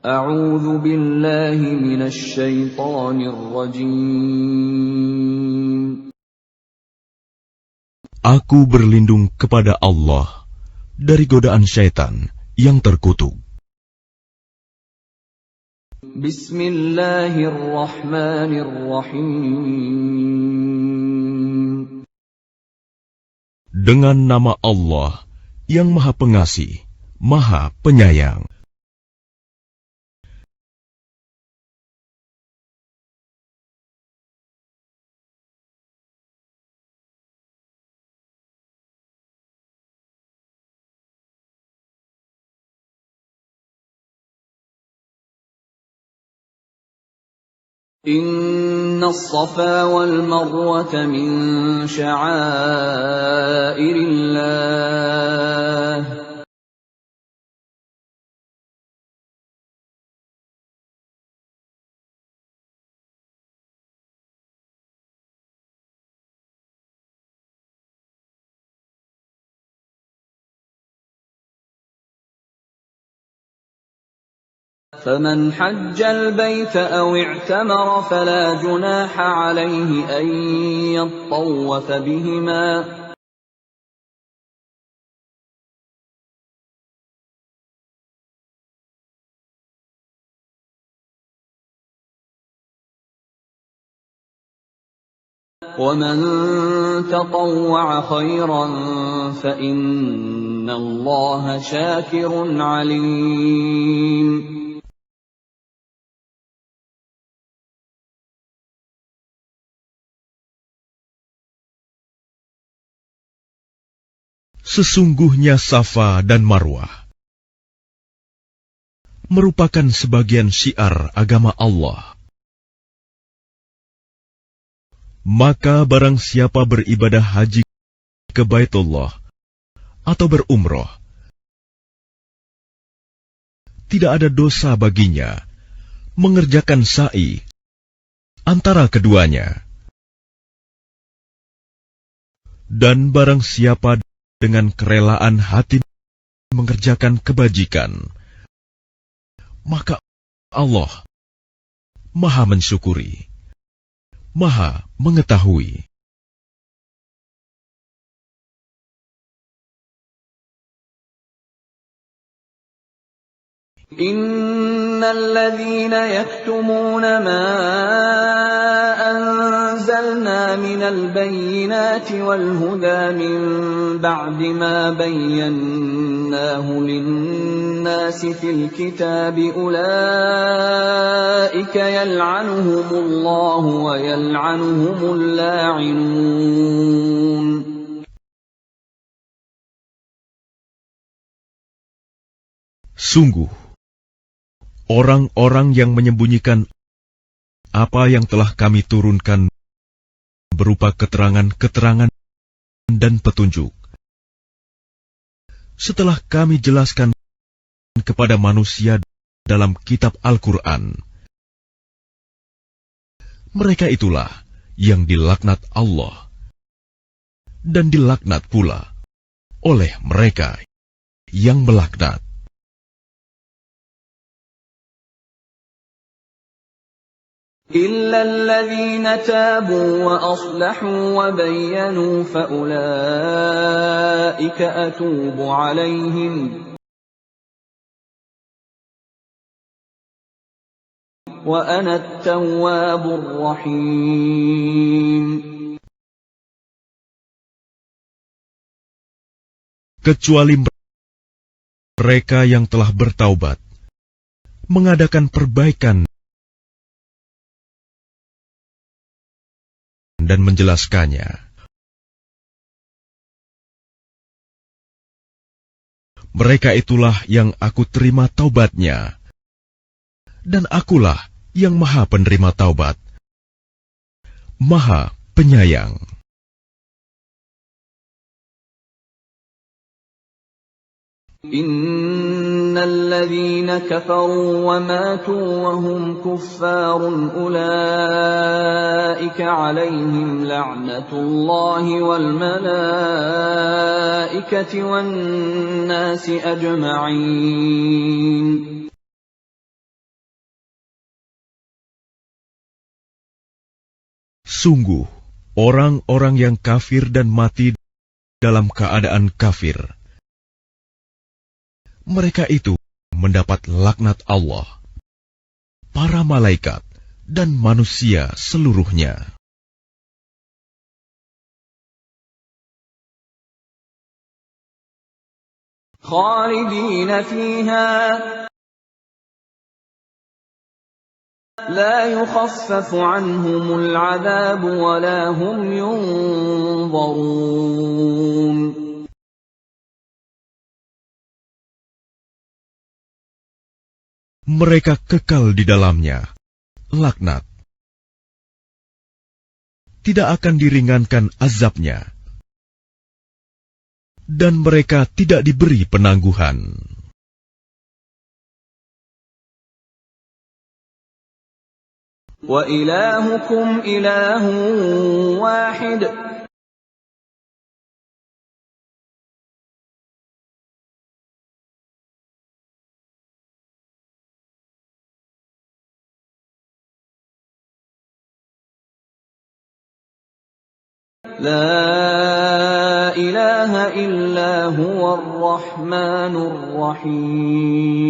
A'udzu billahi minasy syaithanir rajim. Aku berlindung kepada Allah dari godaan syaitan yang terkutuk. Bismillahirrahmanirrahim. Dengan nama Allah yang Maha Pengasih, Maha Penyayang. Innas safa wal marwata min sya'airillah. فمن حج البيت أو اعتمر فلا جناح عليه أن يطوف بهما ومن تطوع خيرا فإن الله شاكر عليم. Sesungguhnya Safa dan Marwah merupakan sebagian syiar agama Allah. Maka barang siapa beribadah haji ke Baitullah atau berumroh, tidak ada dosa baginya mengerjakan sa'i antara keduanya. Dan barang siapa dengan kerelaan hati mengerjakan kebajikan, maka Allah Maha mensyukuri, Maha mengetahui. Innalladzina yaktumuna ma anzalna minal bayyinati wal huda min ba'di ma bayyanahu lin-nasi fil kitabi ulaika yal'anuhumullahu wa yal'anuhumul la'inun. Sungguh, orang-orang yang menyembunyikan apa yang telah kami turunkan berupa keterangan-keterangan dan petunjuk, setelah kami jelaskan kepada manusia dalam kitab Al-Quran, mereka itulah yang dilaknat Allah dan dilaknat pula oleh mereka yang melaknat. إِلَّا الَّذِينَ تَابُوا وَأَصْلَحُوا وَبَيَّنُوا فَأُولَئِكَ أَتُوبُ عَلَيْهِمْ وَأَنَا التَّوَّابُ الرَّحِيمُ. Kecuali mereka yang telah bertaubat, mengadakan perbaikan dan menjelaskannya. Mereka itulah yang aku terima taubatnya, dan akulah yang Maha penerima taubat, Maha penyayang. Innalladzina kafaru wa matu wa hum kuffarun ulaika 'alaihim la'natullahi wal malaikati wan nasi ajma'in. Sungguh, orang-orang yang kafir dan mati dalam keadaan kafir, mereka itu mendapat laknat Allah, para malaikat, dan manusia seluruhnya. خالدين فيها لا يخفف عنهم العذاب ولا هم ينظرون. Mereka kekal di dalamnya, laknat. Tidak akan diringankan azabnya, dan mereka tidak diberi penangguhan. وَإِلَٰهُكُمْ إِلَٰهٌ وَاحِدٌ لا إله إلا هو الرحمن الرحيم.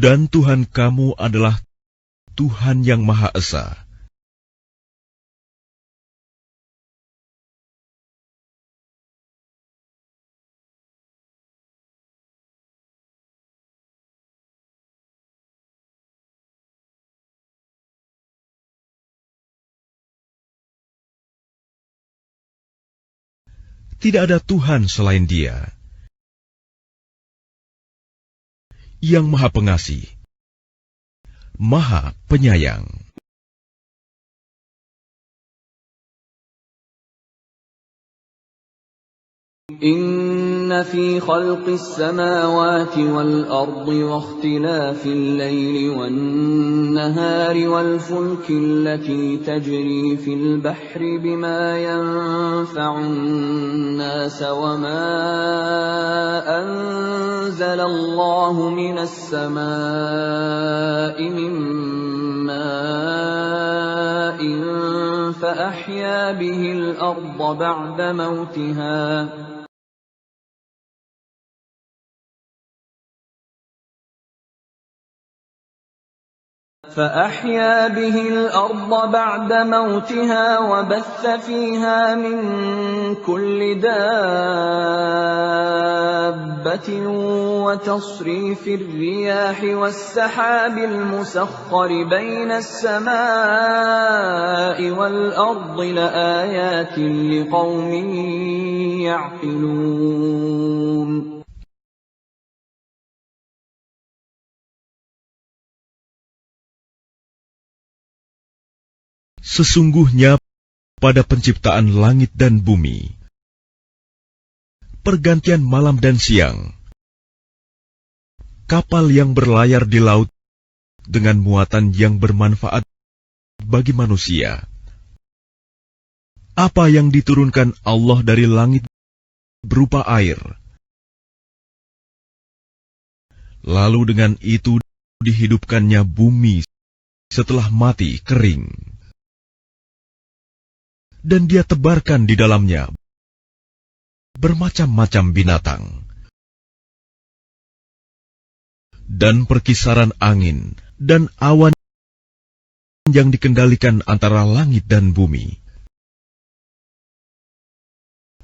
Dan Tuhan kamu adalah Tuhan yang Maha Esa, tidak ada Tuhan selain Dia, yang Maha Pengasih, Maha Penyayang. إن في خلق السماوات والأرض واختلاف الليل والنهار والفلك التي تجري في البحر بما ينفع الناس وما أنزل الله من السماء من ماء فأحيا به الأرض بعد موتها وبث فيها من كل دابة وتصريف الرياح والسحاب المسخر بين السماء والأرض لآيات لقوم يعقلون. Sesungguhnya pada penciptaan langit dan bumi, pergantian malam dan siang, kapal yang berlayar di laut dengan muatan yang bermanfaat bagi manusia, apa yang diturunkan Allah dari langit berupa air, lalu dengan itu dihidupkannya bumi setelah mati kering, dan Dia tebarkan di dalamnya bermacam-macam binatang. Dan perkisaran angin dan awan yang dikendalikan antara langit dan bumi.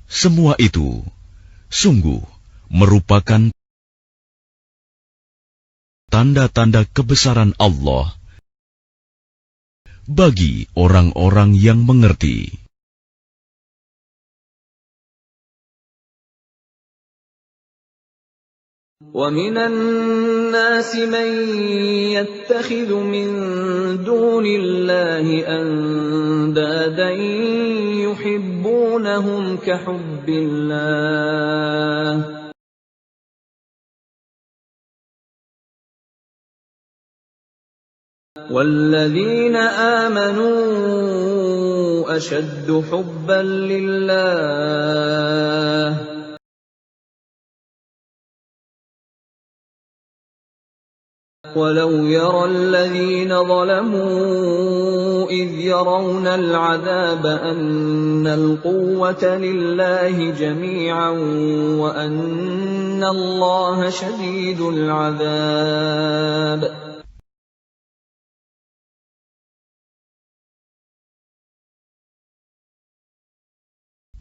Semua itu sungguh merupakan tanda-tanda kebesaran Allah bagi orang-orang yang mengerti. وَمِنَ النَّاسِ مَن يَتَّخِذُ مِن دُونِ اللَّهِ أَندَادًا يُحِبُّونَهُمْ كَحُبِّ اللَّهِ وَالَّذِينَ آمَنُوا أَشَدُّ حُبًّا لِلَّهِ ولو يرى الذين ظلموا إذ يرون العذاب أن القوة لله جميعا وأن الله شديد العذاب.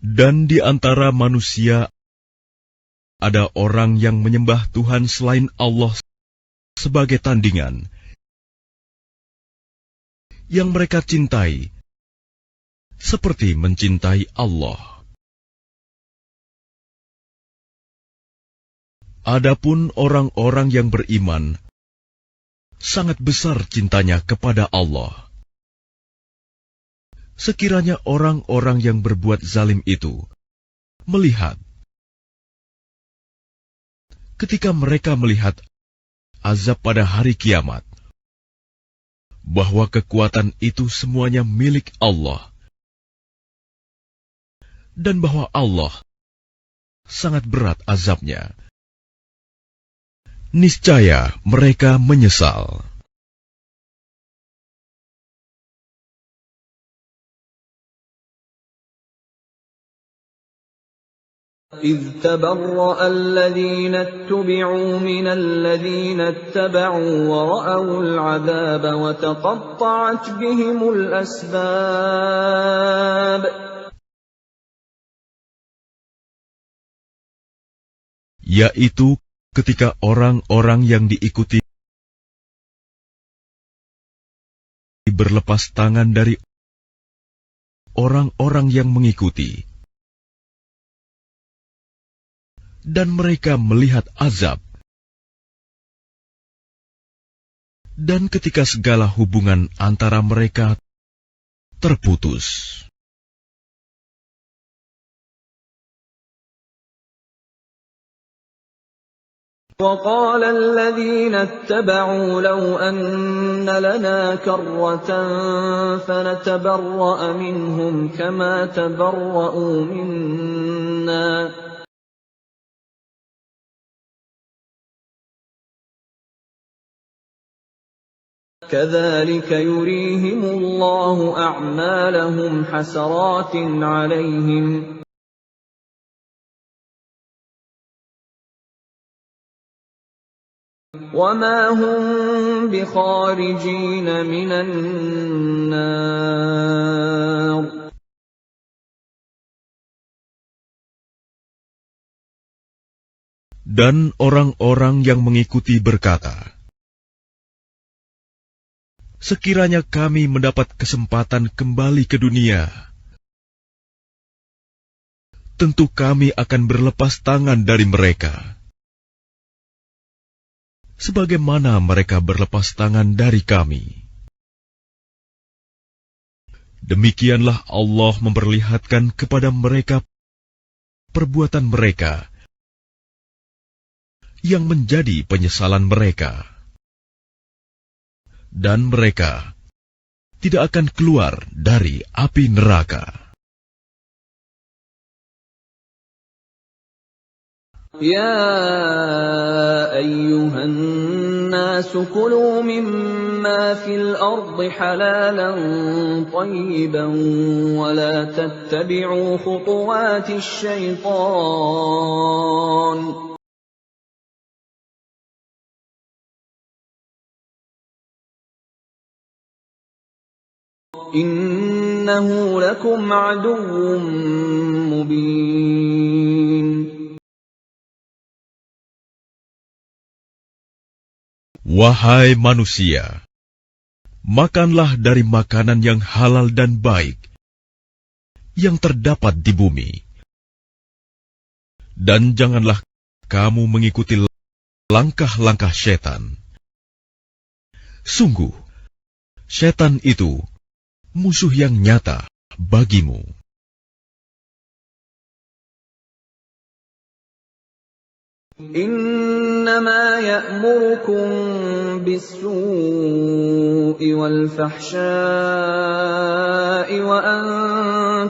Dan di antara manusia ada orang yang menyembah Tuhan selain Allah sebagai tandingan, yang mereka cintai seperti mencintai Allah. Adapun orang-orang yang beriman, sangat besar cintanya kepada Allah. Sekiranya orang-orang yang berbuat zalim itu melihat, ketika mereka melihat azab pada hari kiamat, bahwa kekuatan itu semuanya milik Allah, dan bahwa Allah sangat berat azabnya, niscaya mereka menyesal. إذ تبرأ الذين اتبعوا من الذين اتبعوا ورأوا العذاب وتقطعت بهم الأسباب. Yaitu ketika orang-orang yang diikuti berlepas tangan dari orang-orang yang mengikuti, dan mereka melihat azab, dan ketika segala hubungan antara mereka terputus. وقال الذين اتبعوا لو أن لنا كرة فنتبرأ منهم كما تبرأوا منا. كذلك يريهم الله أعمالهم حسرات عليهم وما هم بخارجين من النار. Dan orang-orang yang mengikuti berkata, sekiranya kami mendapat kesempatan kembali ke dunia, tentu kami akan berlepas tangan dari mereka, sebagaimana mereka berlepas tangan dari kami. Demikianlah Allah memperlihatkan kepada mereka perbuatan mereka yang menjadi penyesalan mereka. Dan mereka tidak akan keluar dari api neraka. يا أيها الناس كلوا مما في الأرض حلالا طيبا ولا تتبعوا خطوات الشيطان إنه لكم عدو مبين. Wahai manusia, makanlah dari makanan yang halal dan baik yang terdapat di bumi. Dan janganlah kamu mengikuti langkah-langkah setan. Sungguh, setan itu musuh yang nyata bagimu. إنما يأمركم بالسوء والفحشاء وأن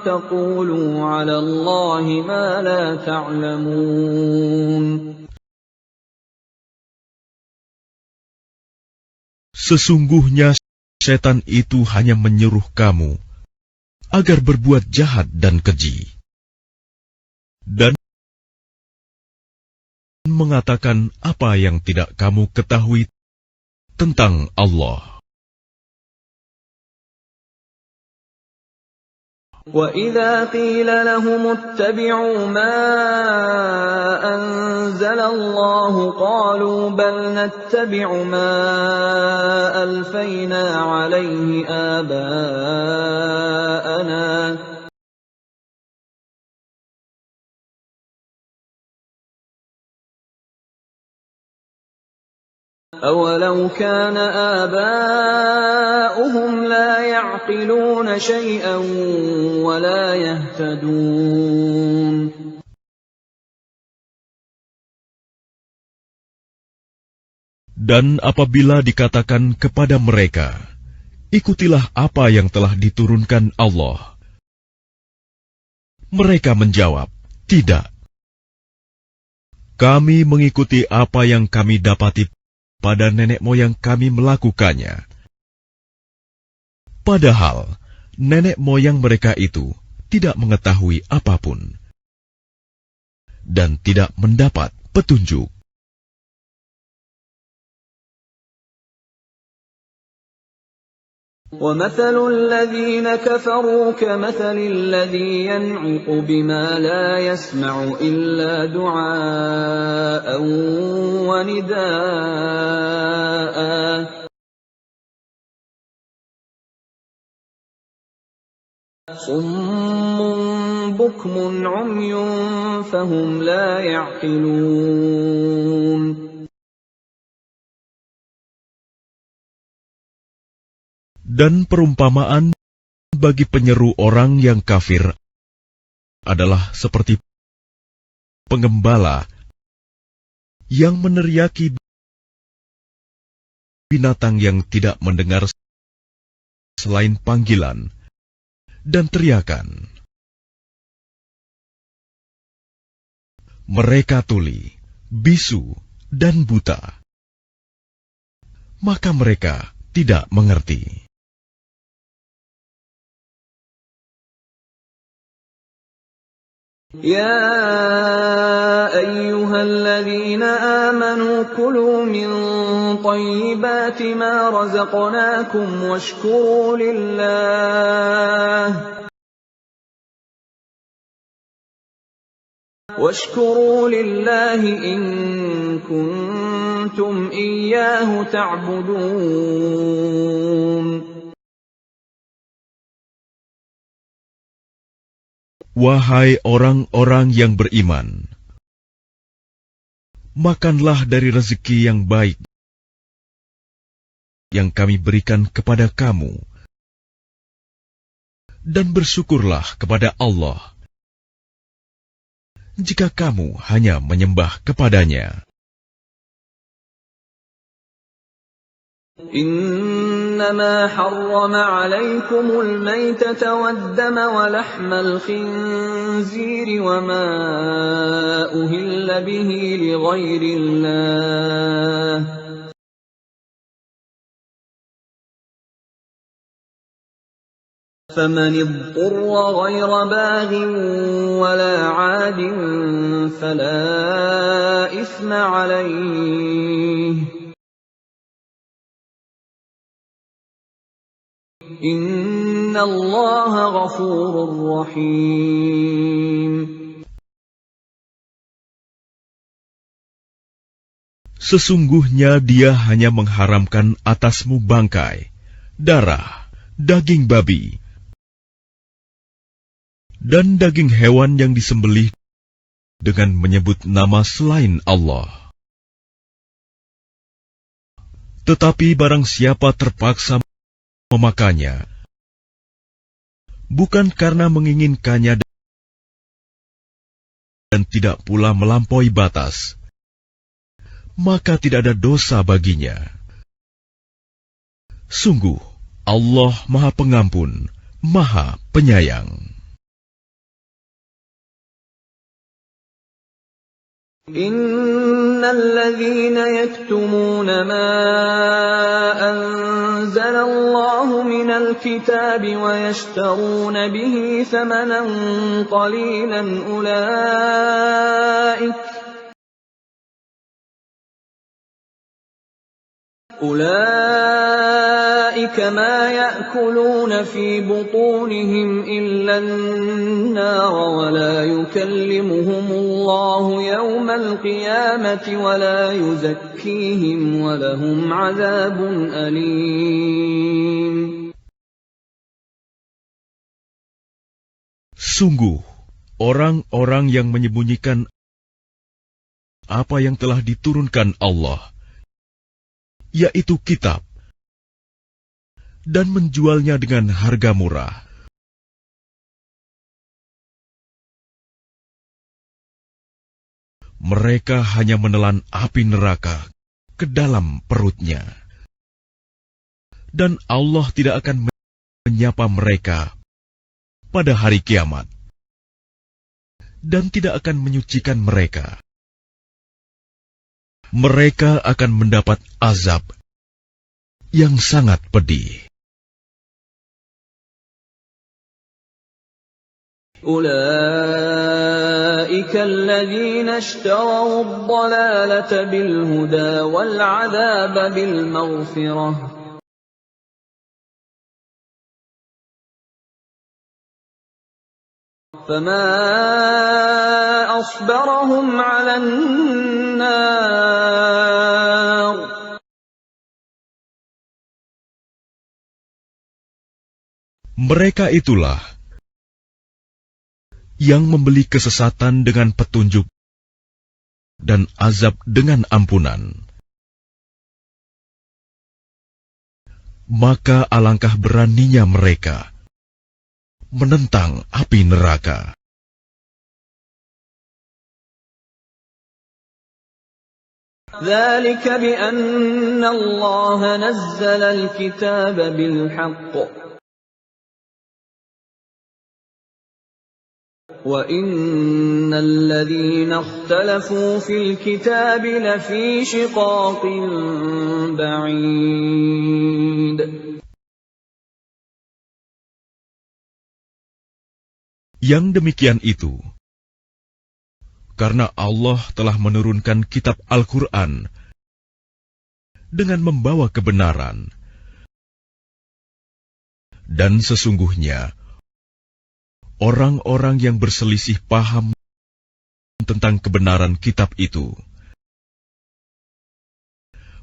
تقولوا على الله ما لا تعلمون. Sesungguhnya setan itu hanya menyuruh kamu agar berbuat jahat dan keji, dan mengatakan apa yang tidak kamu ketahui tentang Allah. وَإِذَا قِيلَ لَهُمُ اتَّبِعُوا مَا أَنزَلَ اللَّهُ قَالُوا بَلْ نَتَّبِعُ مَا أَلْفَيْنَا عَلَيْهِ آبَاءَنَا أَوَلَوْ كَانَ آبَاؤُهُمْ لَا يَعْقِلُونَ شَيْئًا وَلَا يَهْتَدُونَ. Dan apabila dikatakan kepada mereka, ikutilah apa yang telah diturunkan Allah, mereka menjawab, tidak. Kami mengikuti apa yang kami dapati pada nenek moyang kami melakukannya. Padahal nenek moyang mereka itu tidak mengetahui apapun dan tidak mendapat petunjuk. وَمَثَلُ الَّذِينَ كَفَرُوا كَمَثَلِ الَّذِي يَنْعِقُ بِمَا لَا يَسْمَعُ إِلَّا دُعَاءً وَنِدَاءً صُمٌّ بُكْمٌ عُمْيٌ فَهُمْ لَا يَعْقِلُونَ. Dan perumpamaan bagi penyeru orang yang kafir adalah seperti penggembala yang meneriaki binatang yang tidak mendengar selain panggilan dan teriakan. Mereka tuli, bisu, dan buta, maka mereka tidak mengerti. يَا أَيُّهَا الَّذِينَ آمَنُوا كُلُوا مِن طَيِّبَاتِ مَا رَزَقْنَاكُمْ وَاشْكُرُوا لِلَّهِ إِن كُنتُمْ إِيَّاهُ تَعْبُدُونَ. Wahai orang-orang yang beriman, makanlah dari rezeki yang baik yang kami berikan kepada kamu, dan bersyukurlah kepada Allah jika kamu hanya menyembah kepadanya. إنما حرم عليكم الميتة والدم ولحم الخنزير وما أهل به لغير الله فمن اضطر غير باغ ولا عاد فلا إثم عليه Inna Allaha ghafurur rahim. Sesungguhnya Dia hanya mengharamkan atasmu bangkai, darah, daging babi, dan daging hewan yang disembelih dengan menyebut nama selain Allah. Tetapi barang siapa terpaksa memakannya, bukan karena menginginkannya dan tidak pula melampaui batas, maka tidak ada dosa baginya. Sungguh, Allah Maha Pengampun, Maha Penyayang. إن الذين يكتمون ما أنزل الله من الكتاب ويشترون به ثمنا قليلا أولئك ما يأكلون في بطونهم إلا النار ولا يكلمهم الله يوم القيامة ولا يزكيهم ولهم عذاب أليم. Sungguh, orang-orang yang menyembunyikan apa yang telah diturunkan Allah, yaitu kitab, dan menjualnya dengan harga murah. Mereka hanya menelan api neraka ke dalam perutnya. Dan Allah tidak akan menyapa mereka pada hari kiamat, dan tidak akan menyucikan mereka. Mereka akan mendapat azab yang sangat pedih. أولئك الذين اشتروا الضلالة بالهدى والعذاب بالمغفرة فما أصبرهم على النار. Mereka itulah yang membeli kesesatan dengan petunjuk dan azab dengan ampunan. Maka alangkah beraninya mereka menentang api neraka. ذلك بأن الله نزل الكتاب بالحق وَإِنَّ الَّذِينَ اخْتَلَفُوا فِي الْكِتَابِ لَفِي شِقَاقٍ بَعِيدٍ. Yang demikian itu, karena Allah telah menurunkan kitab Al-Quran dengan membawa kebenaran, dan sesungguhnya orang-orang yang berselisih paham tentang kebenaran kitab itu,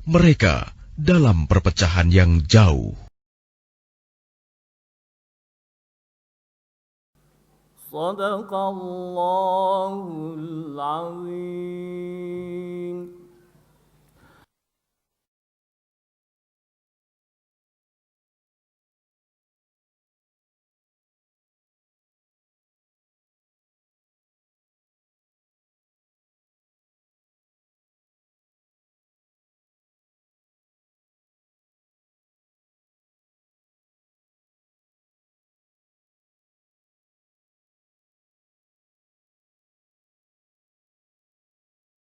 mereka dalam perpecahan yang jauh. Sadaqallahul Azim.